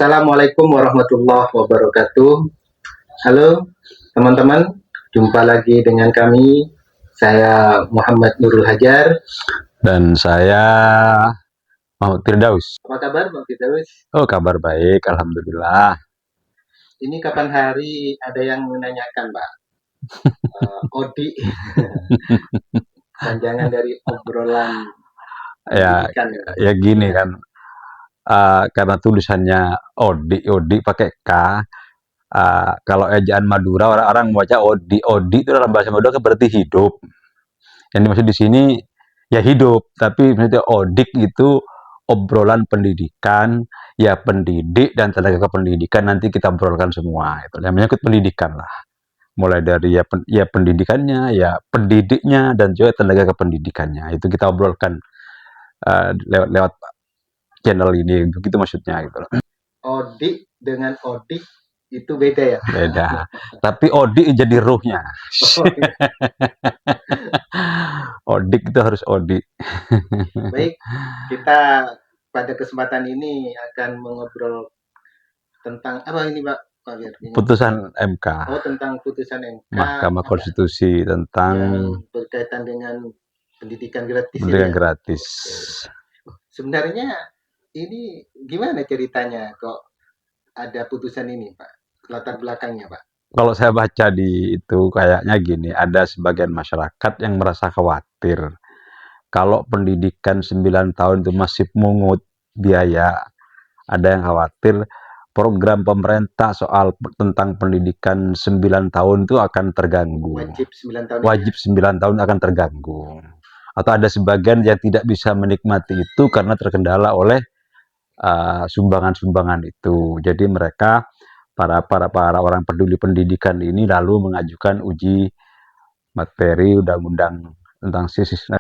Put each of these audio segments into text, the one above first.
Assalamualaikum warahmatullahi wabarakatuh. Halo teman-teman, jumpa lagi dengan kami. Saya Muhammad Nurul Hajar. Dan saya Muhammad Firdaus. Apa kabar Bang Firdaus? Oh, kabar baik, alhamdulillah. Ini kapan hari ada yang menanyakan, Pak? Odi, panjangan dari obrolan Ya, pendidikan. ya gini kan, karena tulisannya Odi, Odi pakai K. Kalau ejaan Madura orang-orang membaca Odi, Odi itu dalam bahasa Madura kan berarti hidup. Yang dimaksud di sini ya hidup, tapi maksudnya Odik itu obrolan pendidikan, ya pendidik dan tenaga kependidikan nanti kita obrolkan semua. Itu yang menyangkut pendidikan lah. Mulai dari ya pendidikannya, ya pendidiknya, dan juga tenaga kependidikannya. Itu kita obrolkan lewat channel ini, begitu maksudnya gitu loh. Odi dengan Odik itu beda ya? Beda. Tapi Odik jadi ruhnya. Odik itu harus Odik. Baik, kita pada kesempatan ini akan mengobrol tentang apa ini Pak? Putusan MK. Oh, tentang putusan MK Mahkamah Konstitusi tentang yang berkaitan dengan pendidikan gratis ini pendidikan ya? gratis. Sebenarnya ini gimana ceritanya kok ada putusan ini, Pak? Latar belakangnya, Pak? Kalau saya baca di itu kayaknya gini, ada sebagian masyarakat yang merasa khawatir kalau pendidikan 9 tahun itu masih pungut biaya. Ada yang khawatir program pemerintah soal tentang pendidikan 9 tahun itu akan terganggu. Wajib 9 tahun Wajib 9 tahun akan terganggu. Atau ada sebagian yang tidak bisa menikmati itu karena terkendala oleh sumbangan-sumbangan itu. Jadi mereka para orang peduli pendidikan ini lalu mengajukan uji materi undang-undang tentang SIS.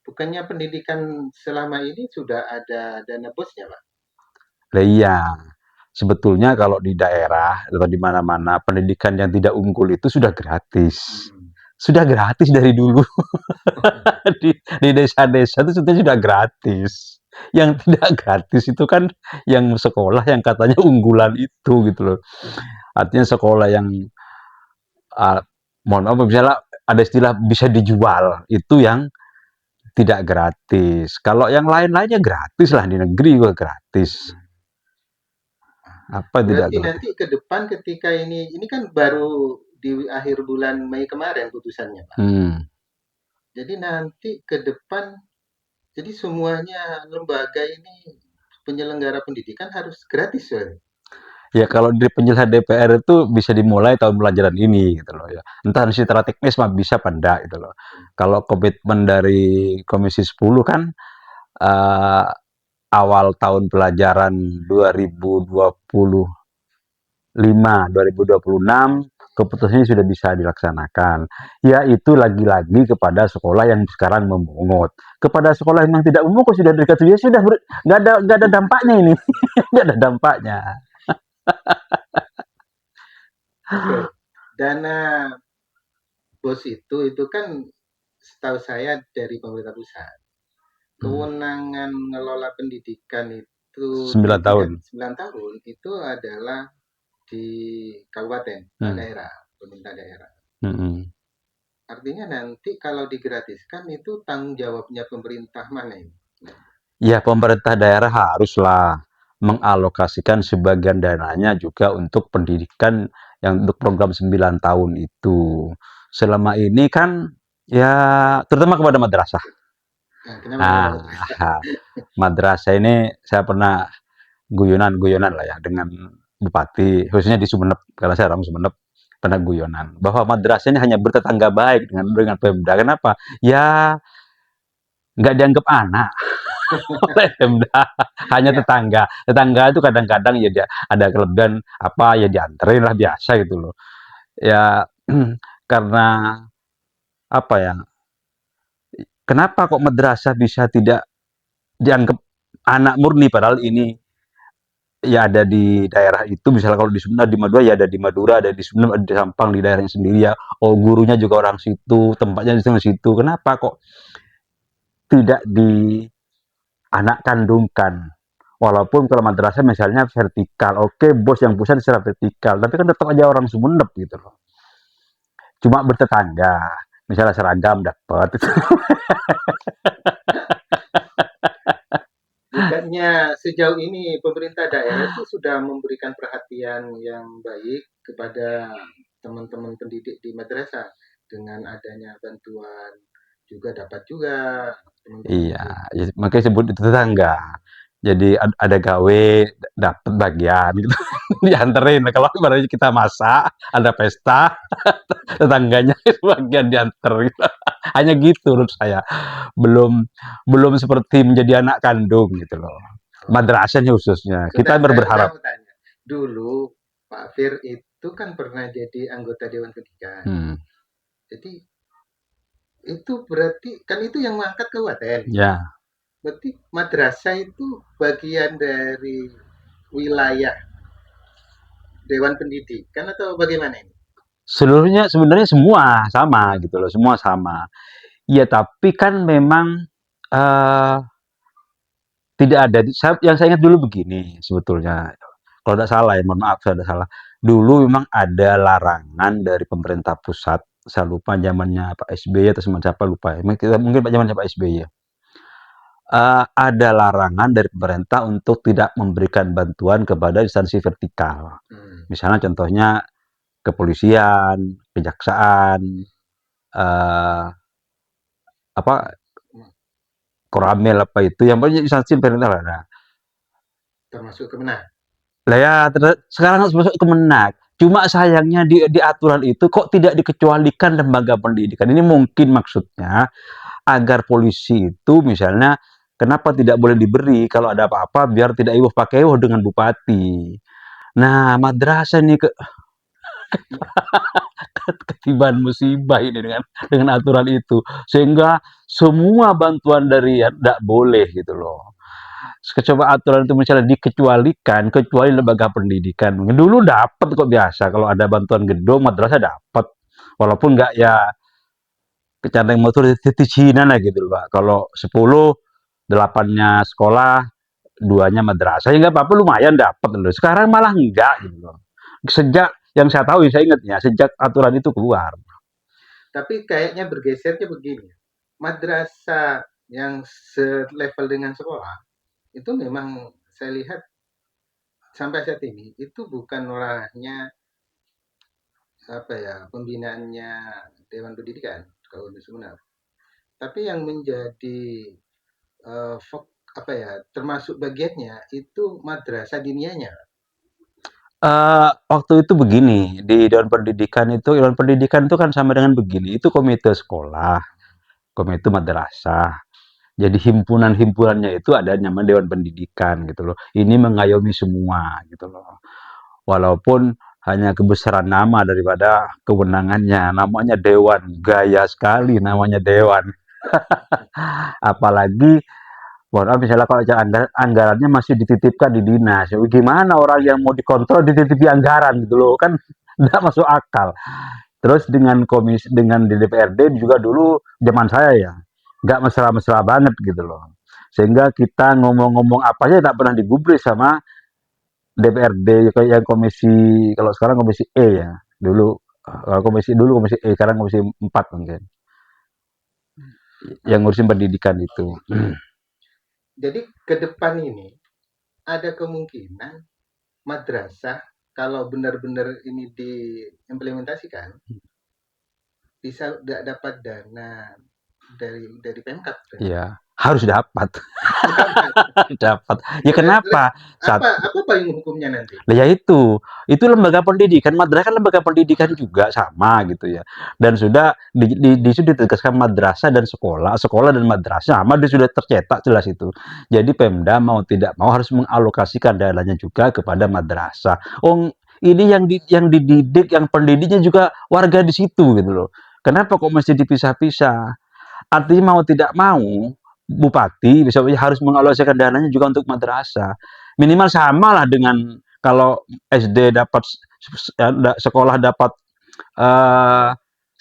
Bukannya pendidikan selama ini sudah ada dana bosnya, Pak? Nah, iya, sebetulnya kalau di daerah atau di mana-mana pendidikan yang tidak unggul itu sudah gratis. Sudah gratis dari dulu. di desa-desa itu sudah gratis. Yang tidak gratis itu kan yang sekolah yang katanya unggulan itu gitu loh. Artinya sekolah yang mohon maaf misalnya ada istilah bisa dijual, itu yang tidak gratis. Kalau yang lain-lainnya gratis lah, di negeri juga gratis. Apa tidak Berarti gratis? nanti ke depan ketika ini kan baru di akhir bulan Mei kemarin putusannya, Pak. Jadi nanti ke depan, jadi semuanya lembaga ini penyelenggara pendidikan harus gratis, Pak. Ya kalau di penjelasan DPR itu bisa dimulai tahun pelajaran ini gitu loh ya. Entah secara teknis mah bisa apa enggak gitu loh. Kalau komitmen dari Komisi 10 kan awal tahun pelajaran 2025-2026 keputusannya sudah bisa dilaksanakan. Ya itu lagi-lagi kepada sekolah yang sekarang memungut. Kepada sekolah yang tidak memungut sudah dekat ya sudah nggak ada dampaknya ini. Nggak ada dampaknya. Dana bos itu kan setahu saya dari pemerintah pusat. Kewenangan mengelola pendidikan itu 9 tahun. 9 tahun itu adalah di kabupaten, daerah, pemerintah daerah. Artinya nanti kalau digratiskan itu tanggung jawabnya pemerintah mana ini? Ya pemerintah daerah haruslah mengalokasikan sebagian dananya juga untuk pendidikan yang untuk program 9 tahun itu. Selama ini kan ya terutama kepada madrasah. Madrasah ini saya pernah guyonan lah ya dengan bupati, khususnya di Sumeneb, karena saya orang Sumeneb, pernah guyonan bahwa madrasah ini hanya bertetangga baik dengan Pemda. Kenapa? Ya nggak dianggap anak oleh Pemda, hanya tetangga itu kadang-kadang ya dia ada kelebihan apa ya dianterin lah biasa gitu loh ya. Karena apa ya, kenapa kok madrasah bisa tidak dianggap anak murni padahal ini ya ada di daerah itu, misalnya kalau di Sunda di Madura ya ada di Madura, ada di Sunda, ada di Sampang di daerahnya sendiri ya, oh gurunya juga orang situ, tempatnya di situ, kenapa kok tidak di anak kandungkan Walaupun kalau madrasah misalnya vertikal, oke bos yang pusat secara vertikal, tapi kan tetap aja orang Sumenep gitu loh. Cuma bertetangga, misalnya seragam dapat. Bukannya sejauh ini pemerintah daerah itu sudah memberikan perhatian yang baik kepada teman-teman pendidik di madrasah dengan adanya bantuan juga dapat juga teman-teman Iya, itu. ya, makanya sebut itu tetangga. Jadi ada gawe, dapat bagian gitu. Dianterin. Kalau ibaratnya kita masak, ada pesta, tetangganya bagian diantar gitu. Hanya gitu menurut saya. Belum belum seperti menjadi anak kandung gitu loh. Oh, Madrasahnya khususnya. sudah Kita saya berharap. mau tanya. Dulu Pak Fir itu kan pernah jadi anggota Dewan Pendidikan. Hmm, Jadi itu berarti kan itu yang mengangkat kabupaten. ya, Berarti madrasah itu bagian dari wilayah Dewan Pendidikan atau bagaimana ini? seluruhnya sebenarnya semua sama gitu loh, semua sama. Ya tapi kan memang eh tidak ada. Yang saya ingat dulu begini sebetulnya. Kalau tidak salah ya, mohon maaf saya ada salah. Dulu memang ada larangan dari pemerintah pusat. Saya lupa zamannya Pak SBY atau semacam apa lupa. Ya. Mungkin zamannya Pak SBY. Ada larangan dari pemerintah untuk tidak memberikan bantuan kepada instansi vertikal. Misalnya contohnya kepolisian, kejaksaan, eh, apa Koramil apa itu yang banyak instansi pemerintah lah. Nah, Termasuk Kemenang. lah ya sekarang harus masuk Kemenak. Cuma sayangnya di aturan itu kok tidak dikecualikan lembaga pendidikan. Ini mungkin maksudnya agar polisi itu misalnya kenapa tidak boleh diberi kalau ada apa-apa biar tidak iwah pakai iwah dengan bupati. Nah, madrasah nih ketiban musibah ini dengan aturan itu sehingga semua bantuan dari ya tidak boleh gitu loh. Coba aturan itu misalnya dikecualikan kecuali lembaga pendidikan dulu dapat kok biasa kalau ada bantuan gedung madrasah dapat walaupun nggak ya kecanteng motor itu Cina lah gitu loh Pak. Kalau 10 8-nya sekolah 2-nya madrasah ya nggak apa-apa lumayan dapat loh sekarang malah enggak gitu loh sejak yang saya tahu saya ingat ya sejak aturan itu keluar. Tapi kayaknya bergesernya begini. Madrasah yang selevel dengan sekolah itu memang saya lihat sampai saat ini itu bukan ranahnya apa ya pembinaannya Dewan Pendidikan kalau di Sumeneb. Tapi yang menjadi apa ya termasuk bagiannya itu madrasah dinianya. Waktu itu begini, di Dewan Pendidikan itu kan sama dengan begini, itu komite sekolah, komite madrasah. Jadi himpunan-himpunannya itu ada namanya Dewan Pendidikan gitu loh. Ini mengayomi semua gitu loh. Walaupun hanya kebesaran nama daripada kewenangannya, namanya Dewan, gaya sekali namanya Dewan. Apalagi walau misalnya kalau anggarannya masih dititipkan di dinas, gimana orang yang mau dikontrol dititipi anggaran gitu loh, kan tidak masuk akal. Terus dengan di DPRD juga dulu zaman saya ya, nggak mesra-mesra banget gitu loh. Sehingga kita ngomong-ngomong apa aja tak pernah digubris sama DPRD kayak yang komisi kalau sekarang komisi E ya. Komisi E, sekarang komisi 4 mungkin. Yang ngurusin pendidikan itu. Jadi ke depan ini ada kemungkinan madrasah kalau benar-benar ini diimplementasikan bisa dapat dana dari Pemkab. Iya, harus dapat. Dapat. Ya kenapa? Apa payung hukumnya nanti? Ya itu lembaga pendidikan, madrasah kan lembaga pendidikan juga sama gitu ya. Dan sudah sudah ditegaskan madrasah dan sekolah, sekolah dan madrasah sama dia sudah tercetak jelas itu. Jadi Pemda mau tidak mau harus mengalokasikan dananya juga kepada madrasah. Oh, ini yang dididik, yang pendidiknya juga warga di situ gitu loh. Kenapa kok mesti dipisah-pisah? Artinya mau tidak mau bupati bisa harus mengalokasikan dananya juga untuk madrasah. Minimal sama lah dengan kalau SD dapat sekolah dapat uh,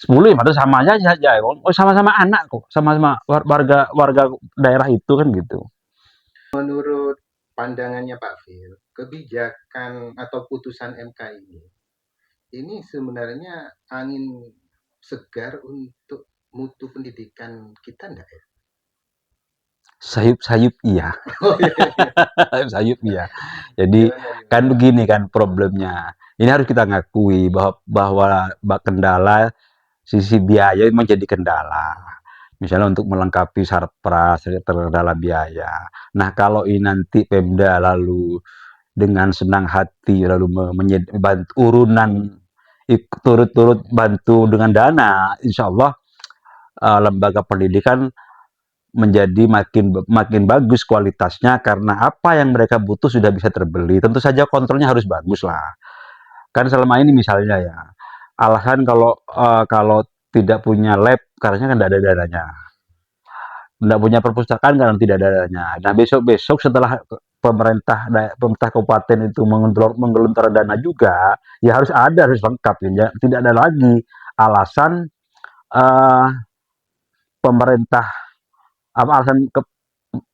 10 ya madrasah sama aja saja. Oh sama-sama anak kok, sama-sama warga warga daerah itu kan gitu. Menurut pandangannya Pak Fir, kebijakan atau putusan MK ini sebenarnya angin segar untuk mutu pendidikan kita enggak ya? Sayup-sayup iya. Oh iya, iya. Sayup iya. Jadi Gimana, kan gimana? begini kan problemnya. Ini harus kita ngakui bahwa kendala sisi biaya menjadi kendala. Misalnya untuk melengkapi syarat pras terkendala biaya. Nah, kalau ini nanti Pemda lalu dengan senang hati lalu bantu urunan turut-turut bantu dengan dana, insya Allah lembaga pendidikan menjadi makin bagus kualitasnya karena apa yang mereka butuh sudah bisa terbeli. Tentu saja kontrolnya harus bagus lah. Kan selama ini misalnya ya, alasan kalau tidak punya lab karena kan tidak ada dananya. Tidak punya perpustakaan karena tidak ada dananya. Nah, besok-besok setelah pemerintah kabupaten itu menggelontorkan dana juga, ya harus lengkap ya. Tidak ada lagi alasan uh, pemerintah apa alasan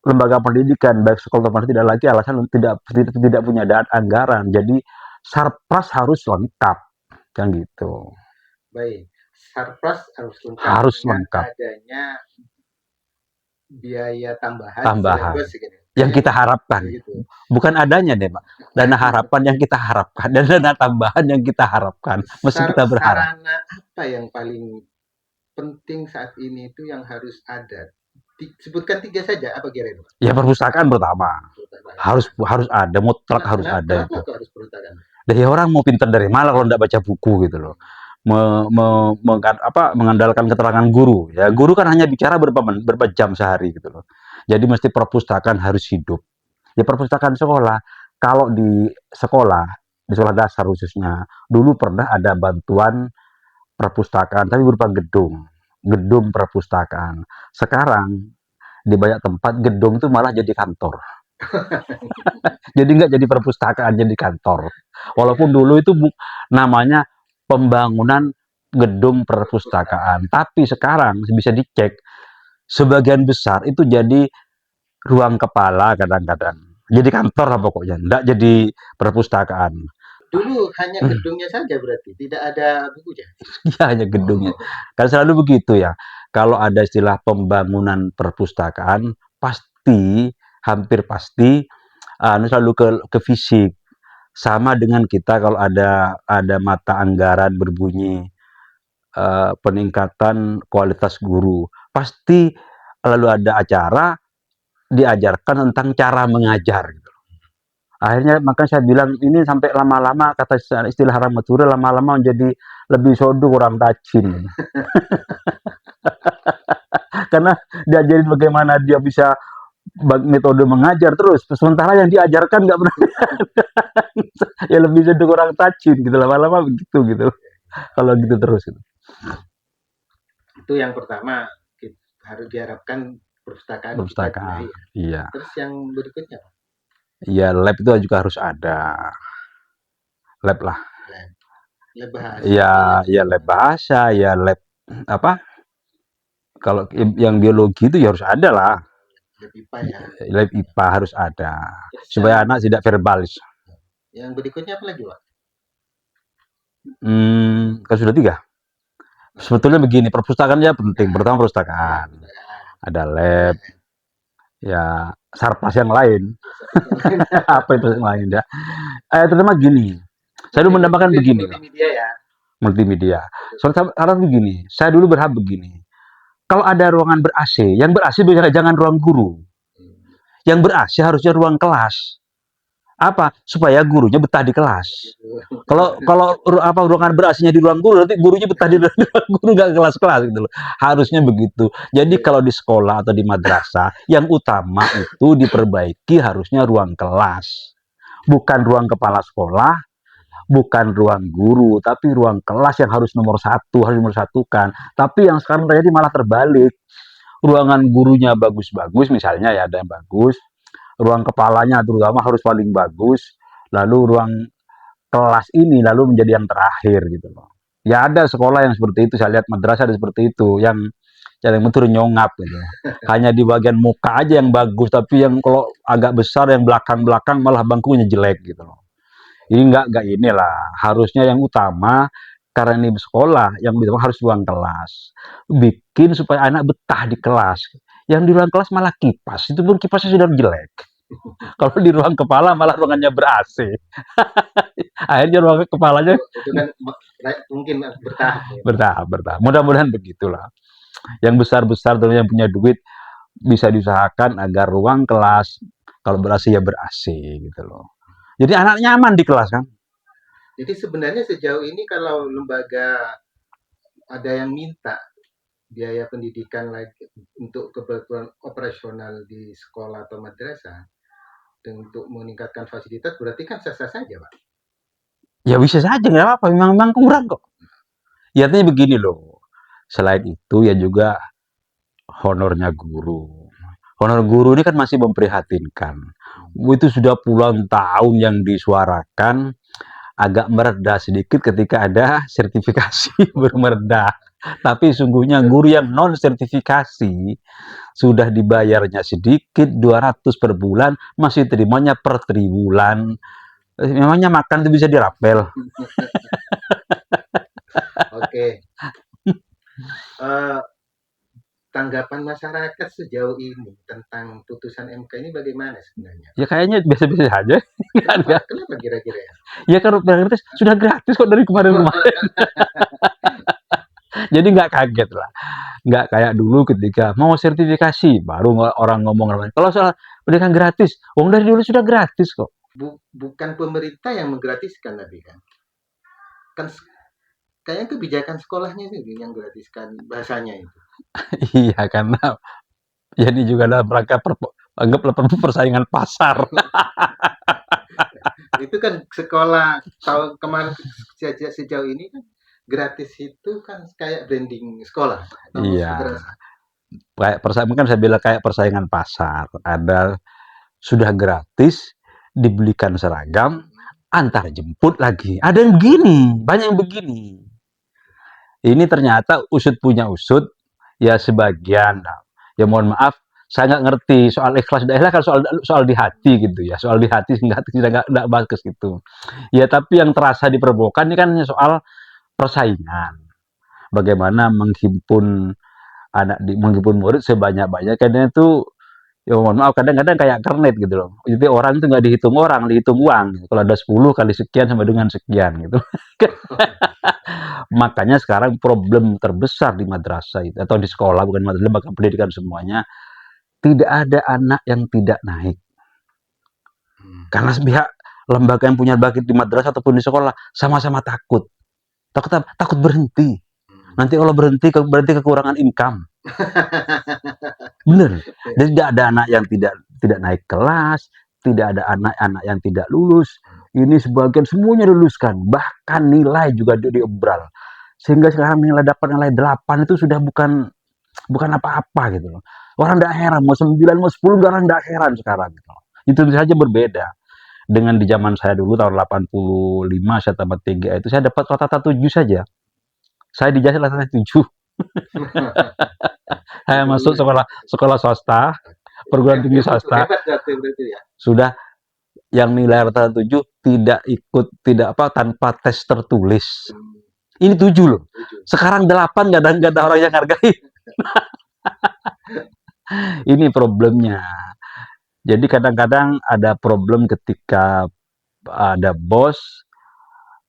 lembaga pendidikan baik sekolah atau tidak lagi alasan tidak punya anggaran. Jadi sarpras harus lengkap kan gitu. Baik, sarpras harus lengkap Harus dengan lengkap. adanya biaya tambahan Tambahan silabus gitu. yang kita Kayaknya harapkan. gitu. Bukan adanya deh, Pak. Dana harapan yang kita harapkan dan dana tambahan yang kita harapkan. Mesti kita berharap. Sarana apa yang paling penting saat ini itu yang harus ada? Sebutkan 3 saja, apa kira itu? Ya perpustakaan pertama. Harus ada, mutlak harus ada Kenapa itu. kok harus perpustakaan? Dari orang mau pintar dari mana kalau tidak baca buku gitu loh. Mengandalkan keterangan guru. Ya, guru kan hanya bicara berapa jam sehari gitu loh. Jadi mesti perpustakaan harus hidup. Ya perpustakaan sekolah. Kalau di sekolah dasar khususnya, dulu pernah ada bantuan perpustakaan, tapi berupa gedung perpustakaan. Sekarang di banyak tempat gedung itu malah jadi kantor. Jadi nggak jadi perpustakaan, jadi kantor. Walaupun dulu itu namanya pembangunan gedung perpustakaan, tapi sekarang bisa dicek sebagian besar itu jadi ruang kepala kadang-kadang. Jadi kantor lah pokoknya, nggak jadi perpustakaan. Dulu hanya gedungnya saja berarti, tidak ada bukunya? Iya, hanya gedungnya. Kan selalu begitu ya. Kalau ada istilah pembangunan perpustakaan, hampir pasti, selalu ke fisik. Sama dengan kita kalau ada mata anggaran berbunyi peningkatan kualitas guru, pasti lalu ada acara diajarkan tentang cara mengajar. Akhirnya makanya saya bilang ini sampai lama-lama kata istilah Ramatura lama-lama menjadi lebih sodu kurang tajin. Karena diajarin bagaimana dia bisa metode mengajar terus sementara yang diajarkan nggak pernah ya lebih sodu kurang tajin gitu lama-lama begitu gitu kalau gitu terus gitu. Itu yang pertama harus diharapkan perpustakaan kita benahi. Iya. Terus yang berikutnya? Iya, lab itu juga harus ada. Lab lah. Lab bahasa. Ya lab bahasa, ya lab apa? Kalau yang biologi itu ya harus ada lah. Lab IPA ya. Lab IPA harus ada. Supaya anak tidak verbalis. Yang berikutnya apa lagi, Pak? Kan sudah 3. Sebetulnya begini, perpustakaan ya penting. Pertama perpustakaan. Ada lab. Ya, sarpas yang lain. Apa itu yang lain ya? Terutama gini. Saya dulu menambahkan begini. Multimedia ya. Multimedia. Soalnya begini, saya dulu berharap begini. Kalau ada ruangan ber-AC, yang ber-AC jangan ruang guru. Yang ber-AC harusnya ruang kelas. Apa? Supaya gurunya betah di kelas. Kalau ruangan ber-AC-nya di ruang guru, nanti gurunya betah di ruang guru nggak kelas-kelas gitu loh. Harusnya begitu. Jadi kalau di sekolah atau di madrasah, yang utama itu diperbaiki harusnya ruang kelas. Bukan ruang kepala sekolah, bukan ruang guru, tapi ruang kelas yang harus nomor satukan. Tapi yang sekarang terjadi malah terbalik. Ruangan gurunya bagus-bagus, misalnya ya ada yang bagus, ruang kepalanya terutama harus paling bagus, lalu ruang kelas ini lalu menjadi yang terakhir gitu loh. Ya ada sekolah yang seperti itu, saya lihat madrasah ada seperti itu, yang cara yang betul nyongap gitu. Hanya di bagian muka aja yang bagus, tapi yang kalau agak besar yang belakang-belakang malah bangkunya jelek gitu loh. Ini enggak inilah, harusnya yang utama karena ini sekolah, yang utama harus ruang kelas. Bikin supaya anak betah di kelas. Yang di ruang kelas malah kipas, itu pun kipasnya sudah jelek. Kalau di ruang kepala malah ruangannya ber-AC. Akhirnya ruang kepalanya itu kan mungkin bertahap ya. Bertahap. Mudah-mudahan begitulah. Yang besar-besar dan yang punya duit bisa diusahakan agar ruang kelas kalau ber-AC ya ber-AC gitu loh. Jadi anak nyaman di kelas kan. Jadi sebenarnya sejauh ini kalau lembaga ada yang minta biaya pendidikan lagi untuk kebutuhan operasional di sekolah atau madrasah untuk meningkatkan fasilitas, berarti kan sah-sah saja, Pak. Ya bisa saja, nggak apa-apa, memang kurang kok. Ya artinya begini loh, selain itu ya juga honornya guru. Honor guru ini kan masih memprihatinkan. Itu sudah puluhan tahun yang disuarakan, agak mereda sedikit ketika ada sertifikasi baru mereda. Tapi sungguhnya guru yang non sertifikasi sudah dibayarnya sedikit 200 per bulan, masih terimanya per tribulan. Memangnya makan itu bisa dirapel. Oke. Tanggapan masyarakat sejauh ini tentang putusan MK ini bagaimana sebenarnya? Ya kayaknya biasa-biasa saja. Kenapa kira-kira ya? Ya kan gratis, sudah gratis kok dari kemarin-kemarin. Jadi nggak kaget lah. Nggak kayak dulu ketika mau sertifikasi, baru orang ngomong. Kalau soal pendidikan gratis, dari dulu sudah gratis kok. Bukan pemerintah yang menggratiskan tadi kan. Kan kayaknya kebijakan sekolahnya sih yang gratiskan bahasanya itu. Iya, karena ya ini juga dalam rangka anggaplah persaingan pasar. Itu kan sekolah tahun kemarin sejauh ini kan gratis itu kan kayak branding sekolah. Iya. Kayak persaingan kan saya bilang kayak persaingan pasar. Ada sudah gratis, dibelikan seragam, antar jemput lagi. Ada yang begini, banyak yang begini. Ini ternyata usut punya usut, ya sebagian. Ya mohon maaf, saya nggak ngerti soal ikhlas dan ikhlas kan soal di hati gitu ya, soal di hati nggak bahas ke situ. Ya tapi yang terasa di perbokan ini kan soal persaingan. Bagaimana menghimpun menghimpun murid sebanyak-banyak, karena itu ya mohon maaf kadang-kadang kayak kernet gitu loh. Jadi orang itu nggak dihitung orang, dihitung uang. Kalau ada 10 kali sekian sama dengan sekian gitu. Makanya sekarang problem terbesar di madrasah itu, atau di sekolah, bukan madrasah, lembaga pendidikan semuanya, tidak ada anak yang tidak naik. Karena pihak lembaga yang punya bakat di madrasah ataupun di sekolah sama-sama takut. Takut berhenti. Nanti kalau berhenti kekurangan income. Bener. Jadi tidak ada anak yang tidak naik kelas, tidak ada anak-anak yang tidak lulus. Ini sebagian semuanya luluskan, bahkan nilai juga diobral. Sehingga sekarang dapat nilai 8 itu sudah bukan apa-apa gitu loh. Orang tidak heran, mau 9, mau 10, orang tidak heran sekarang gitu. Itu saja berbeda. Dengan di zaman saya dulu tahun 85 saya tamat 3 itu saya dapat rata-rata 7 saja. Saya dijajah rata-rata 7. Saya masuk sekolah swasta, perguruan tinggi swasta. Sudah yang nilai rata-rata 7 tidak tanpa tes tertulis. Ini 7 loh. Sekarang 8 nggak ada orang yang hargai. Ini problemnya. Jadi kadang-kadang ada problem ketika ada bos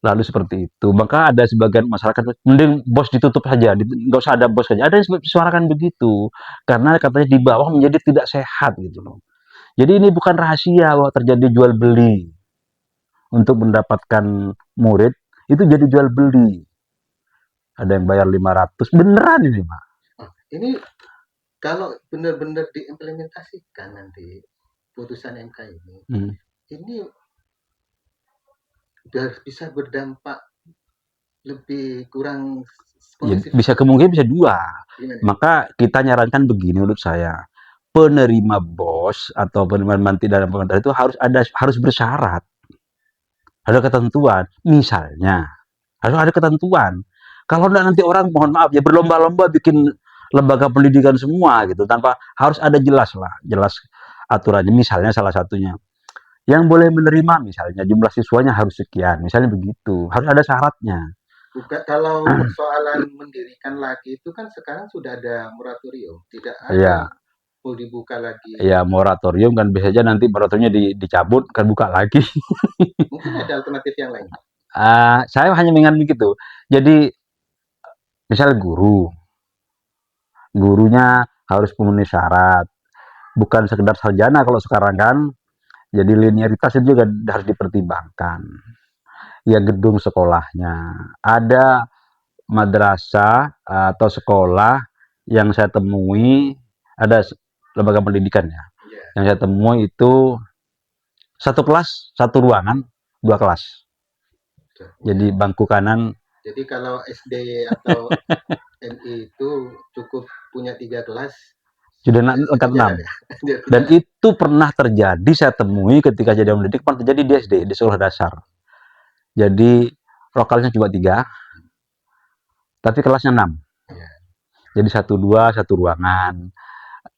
lalu seperti itu. Maka ada sebagian masyarakat mending bos ditutup saja, nggak usah ada bos saja. Ada yang suarakan begitu karena katanya di bawah menjadi tidak sehat gitu loh. Jadi ini bukan rahasia bahwa terjadi jual beli. Untuk mendapatkan murid itu jadi jual beli. Ada yang bayar 500, beneran ini, Pak. Ini kalau benar-benar diimplementasikan nanti putusan MK ini udah bisa berdampak lebih kurang ya, bisa kemungkinan bisa 2. Gimana? Maka kita nyarankan begini menurut saya. Penerima bos atau penerima manti dalam pemerintahan itu harus bersyarat. Ada ketentuan. Misalnya, harus ada ketentuan. Kalau enggak nanti orang mohon maaf ya berlomba-lomba bikin lembaga pendidikan semua gitu, tanpa harus ada jelas lah, jelas aturannya. Misalnya salah satunya, yang boleh menerima misalnya jumlah siswanya harus sekian, misalnya begitu, harus ada syaratnya. Bukan, kalau persoalan mendirikan lagi itu kan sekarang sudah ada moratorium, tidak ada Ya, mau dibuka lagi. ya moratorium kan bisa aja nanti moratoriumnya dicabut kan buka lagi. Mungkin ada alternatif yang lain. Saya hanya mengingat begitu. Jadi misal gurunya harus memenuhi syarat, bukan sekedar sarjana kalau sekarang kan. Jadi linearitas itu juga harus dipertimbangkan. Ya gedung sekolahnya. Ada madrasah atau sekolah yang saya temui, ada lembaga pendidikan ya. Yeah. Yang saya temui itu satu kelas, satu ruangan, dua kelas. Jadi bangku kanan. Jadi kalau SD atau MI itu cukup punya 3 kelas, Sudah lengkap 6. Dan itu pernah terjadi, saya temui ketika jadi mendidik, pernah terjadi di SD, di sekolah dasar. Jadi lokalnya cuma 3, tapi kelasnya 6. Jadi 1, 2, 1 ruangan.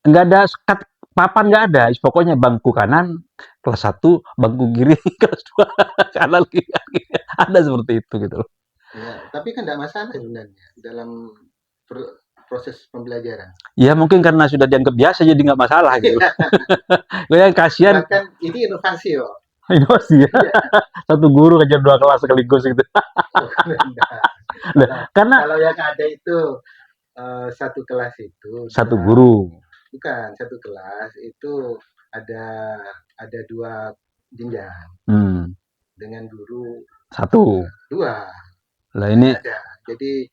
Nggak ada sekat papan, nggak ada. Pokoknya bangku kanan, kelas 1, bangku kiri, kelas 2, kanan kiri. Ada seperti itu gitu loh. Ya, tapi kan nggak masalah sebenarnya dalam proses pembelajaran. Ya mungkin karena sudah dianggap biasa jadi nggak masalah gitu. Gue kasihan. Bahkan ini inovasi kok. Inovasi ya. Satu guru ngajar 2 kelas sekaligus gitu. Karena kalau yang ada itu satu kelas itu satu guru. Bukan, satu kelas itu ada 2 jenjang. Dengan guru 1. 2. Lah ini ada. Jadi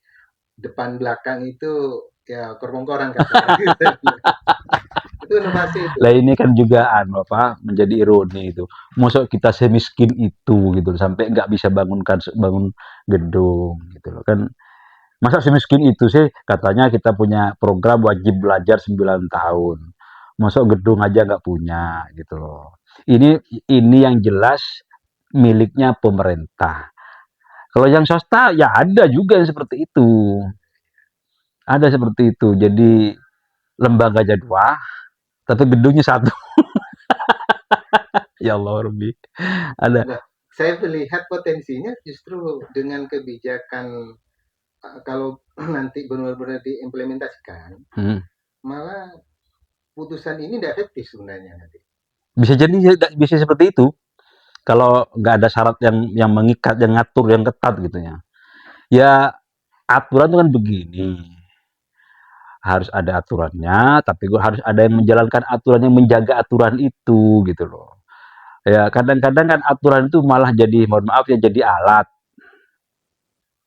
depan belakang itu ya korong-korong kan. Itu inovasi itu. Lah ini kan juga apa menjadi ironi itu. Masa kita semiskin itu gitu sampai nggak bisa bangun gedung gitu loh kan. Masa semiskin itu sih katanya kita punya program wajib belajar 9 tahun. Masa gedung aja nggak punya gitu loh. Ini yang jelas miliknya pemerintah. Kalau yang swasta ya ada juga yang seperti itu. Ada seperti itu. Jadi lembaganya 2, tapi gedungnya 1. Ya Allah Rabbi. Ada. Nah, saya melihat potensinya justru dengan kebijakan kalau nanti benar-benar diimplementasikan, malah putusan ini tidak efektif sebenarnya nanti. Bisa jadi bisa seperti itu. Kalau nggak ada syarat yang mengikat, yang ngatur, yang ketat gitu ya. Ya aturan itu kan begini. Harus ada aturannya, tapi harus ada yang menjalankan aturan, yang menjaga aturan itu gitu loh. Ya kadang-kadang kan aturan itu malah jadi, mohon maaf ya, jadi alat.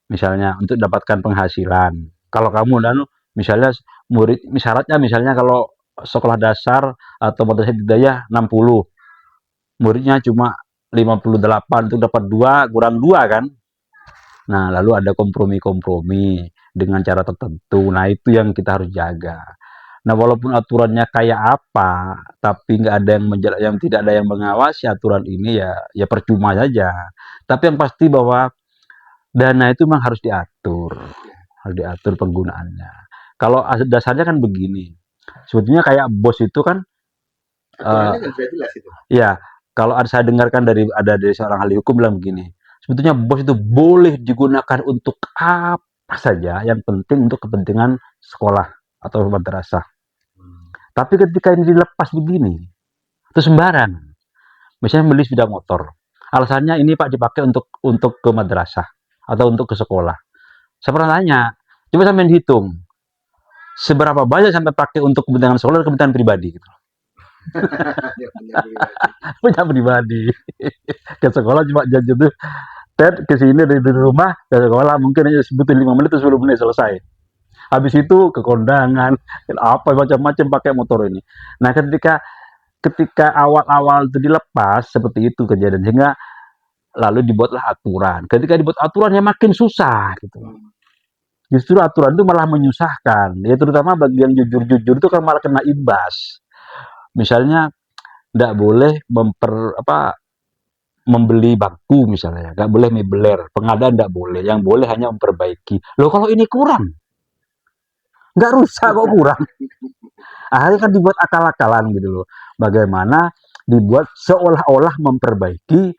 Misalnya untuk dapatkan penghasilan. Kalau kamu dan misalnya murid, syaratnya misalnya kalau sekolah dasar atau madrasah ibtidaiyah 60, muridnya cuma 58, untuk dapat 2 kurang 2 kan. Nah, lalu ada kompromi-kompromi dengan cara tertentu. Nah, itu yang kita harus jaga. Nah, walaupun aturannya kayak apa, tapi nggak ada yang tidak ada yang mengawasi aturan ini, ya percuma saja. Tapi yang pasti bahwa dana itu memang harus diatur penggunaannya. Kalau dasarnya kan begini, sebetulnya kayak bos itu kan, Aturannya kan sudah jelas itu. ya kalau saya dengarkan dari seorang ahli hukum bilang begini, sebetulnya bos itu boleh digunakan untuk apa saja, yang penting untuk kepentingan sekolah atau madrasah. Tapi ketika ini dilepas begini, itu sembarang. Misalnya beli sepeda motor, alasannya ini Pak dipakai untuk ke madrasah atau untuk ke sekolah. Saya pernah tanya, coba sampai dihitung, seberapa banyak sampai pakai untuk kepentingan sekolah dan kepentingan pribadi gitu. Punya pribadi. Ke sekolah cuma janji tuh, ke sini dari rumah ke sekolah mungkin hanya butuh 5 menit atau 10 menit selesai. Habis itu ke kondangan, apa macam-macam pakai motor ini. Nah, ketika awal-awal itu dilepas seperti itu kejadian, sehingga lalu dibuatlah aturan. Ketika dibuat aturannya makin susah gitu. Justru aturan itu malah menyusahkan. Ya terutama bagi yang jujur-jujur itu kan malah kena imbas. Misalnya tidak boleh membeli bangku misalnya, nggak boleh mebeler, pengadaan tidak boleh, yang boleh hanya memperbaiki. Loh kalau ini kurang, nggak rusak kok kurang. Akhirnya kan dibuat akal-akalan gitu loh. Bagaimana dibuat seolah-olah memperbaiki,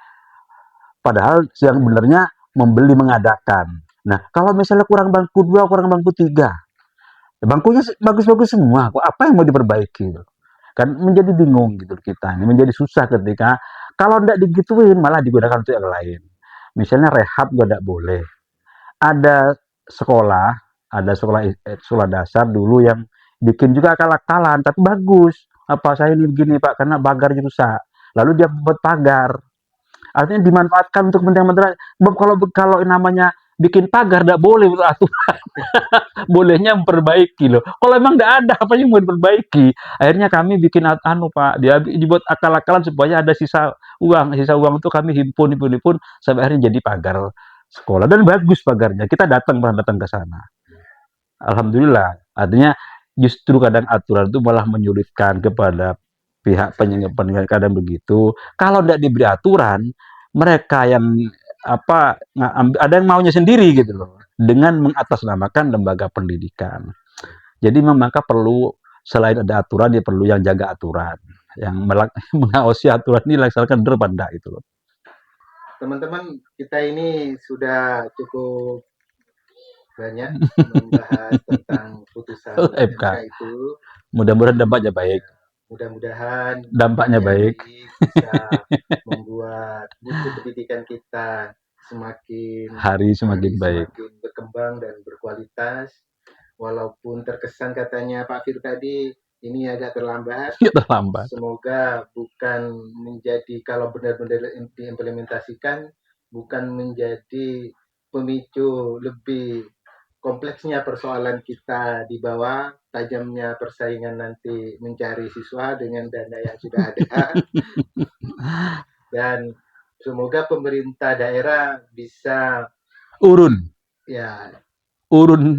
padahal yang benernya membeli mengadakan. Nah, kalau misalnya kurang bangku 2, kurang bangku 3, bangkunya bagus-bagus semua, kok apa yang mau diperbaiki? Kan menjadi bingung gitu kita. Ini menjadi susah ketika kalau ndak digituin malah digunakan untuk yang lain. Misalnya rehab juga ndak boleh. Ada sekolah, ada sekolah dasar dulu yang bikin juga akal-akalan, tapi bagus. Apa saya ini begini Pak, karena pagarnya rusak. Lalu dia buat pagar. Artinya dimanfaatkan untuk kepentingan masyarakat. Kalau kalau namanya bikin pagar tidak boleh aturan, bolehnya memperbaiki loh. Kalau emang tidak ada apa yang mau diperbaiki, akhirnya kami bikin anu Pak, dia dibuat akal-akalan supaya ada sisa uang. Sisa uang itu kami himpun sampai akhirnya jadi pagar sekolah dan bagus pagarnya. Kita pernah datang ke sana. Alhamdulillah. Artinya justru kadang aturan itu malah menyulitkan kepada pihak penyelenggara kadang begitu. Kalau tidak diberi aturan, mereka yang apa ada yang maunya sendiri gitu loh dengan mengatasnamakan lembaga pendidikan. Jadi maka perlu selain ada aturan, dia perlu yang jaga aturan, yang mengawasi aturan ini laksanakan benar pada itu loh. Teman-teman, kita ini sudah cukup banyak membahas tentang putusan MK. MK itu. Mudah-mudahan dampaknya baik. Mudah-mudahan dampaknya baik bisa membuat mutu pendidikan kita semakin semakin baik, semakin berkembang dan berkualitas. Walaupun terkesan katanya Pak Fir tadi ini agak terlambat. Semoga bukan menjadi, kalau benar-benar diimplementasikan, bukan menjadi pemicu lebih kompleksnya persoalan kita di bawah, tajamnya persaingan nanti mencari siswa dengan dana yang sudah ada. Dan semoga pemerintah daerah bisa urun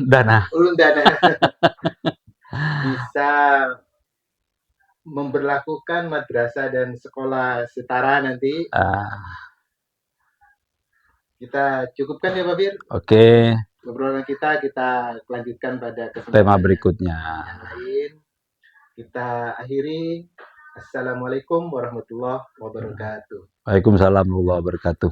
dana bisa memberlakukan madrasah dan sekolah setara nanti. Kita cukupkan ya Pak Fir. Oke. Obrolan kita lanjutkan pada kesempatan tema berikutnya yang lain. Kita akhiri. Assalamualaikum warahmatullahi wabarakatuh. Waalaikumsalam warahmatullahi wabarakatuh.